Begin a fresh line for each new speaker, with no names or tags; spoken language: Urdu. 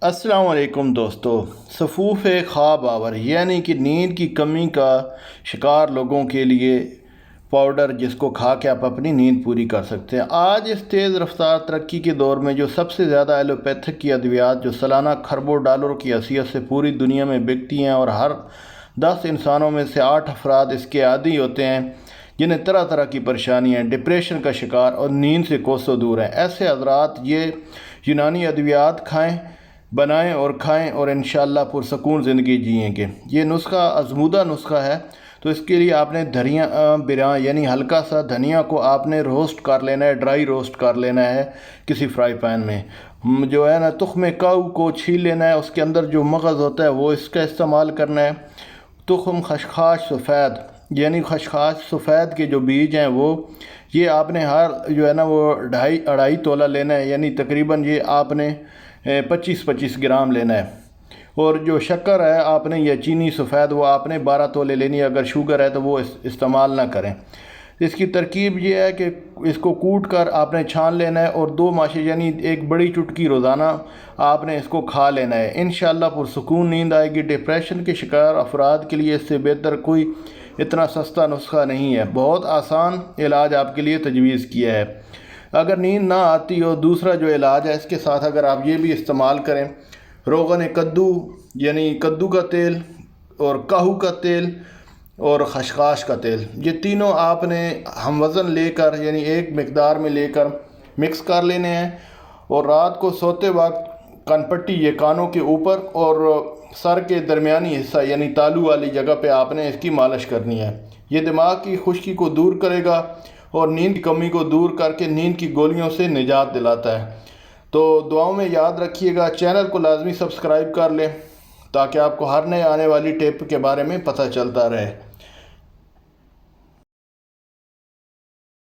السلام علیکم دوستو، صفوف خواب آور یعنی کہ نیند کی کمی کا شکار لوگوں کے لیے پاؤڈر جس کو کھا کے آپ اپنی نیند پوری کر سکتے ہیں۔ آج اس تیز رفتار ترقی کے دور میں جو سب سے زیادہ ایلوپیتھک کی ادویات جو سالانہ کھربوں ڈالروں کی حیثیت سے پوری دنیا میں بکتی ہیں اور ہر 10 انسانوں میں سے 8 افراد اس کے عادی ہوتے ہیں، جنہیں طرح طرح کی پریشانیاں، ڈپریشن کا شکار اور نیند سے کوسوں دور ہیں، ایسے حضرات یہ یونانی ادویات بنائیں اور کھائیں اور انشاءاللہ پرسکون زندگی جئیں گے۔ یہ نسخہ آزمودہ نسخہ ہے، تو اس کے لیے آپ نے براں یعنی ہلکا سا دھنیا کو آپ نے روسٹ کر لینا ہے، ڈرائی روسٹ کر لینا ہے کسی فرائی پین میں۔ جو ہے نا تخم کاؤ کو چھیل لینا ہے، اس کے اندر جو مغز ہوتا ہے وہ اس کا استعمال کرنا ہے۔ تخم خشخاش سفید یعنی خشخاش سفید کے جو بیج ہیں یہ آپ نے ہر جو ہے نا وہ 2.5 تولہ لینا ہے، یعنی تقریباً یہ آپ نے 25 گرام لینا ہے۔ اور جو شکر ہے آپ نے یا چینی سفید وہ آپ نے 12 تولے لینی ہے، اگر شوگر ہے تو وہ استعمال نہ کریں۔ اس کی ترکیب یہ ہے کہ اس کو کوٹ کر آپ نے چھان لینا ہے اور 2 ماشے یعنی 1 بڑی چٹکی روزانہ آپ نے اس کو کھا لینا ہے۔ انشاءاللہ پرسکون نیند آئے گی۔ ڈپریشن کے شکار افراد کے لیے اس سے بہتر کوئی اتنا سستا نسخہ نہیں ہے، بہت آسان علاج آپ کے لیے تجویز کیا ہے۔ اگر نیند نہ آتی ہو، دوسرا جو علاج ہے اس کے ساتھ اگر آپ یہ بھی استعمال کریں، روغن کدو یعنی کدو کا تیل اور کاہو کا تیل اور خشخاش کا تیل، یہ تینوں آپ نے ہم وزن لے کر یعنی ایک مقدار میں لے کر مکس کر لینے ہیں، اور رات کو سوتے وقت کن پٹی یہ کانوں کے اوپر اور سر کے درمیانی حصہ یعنی تالو والی جگہ پہ آپ نے اس کی مالش کرنی ہے۔ یہ دماغ کی خشکی کو دور کرے گا اور نیند کی کمی کو دور کر کے نیند کی گولیوں سے نجات دلاتا ہے۔ تو دعاؤں میں یاد رکھیے گا، چینل کو لازمی سبسکرائب کر لیں تاکہ آپ کو ہر نئے آنے والی ٹپ کے بارے میں پتہ چلتا رہے۔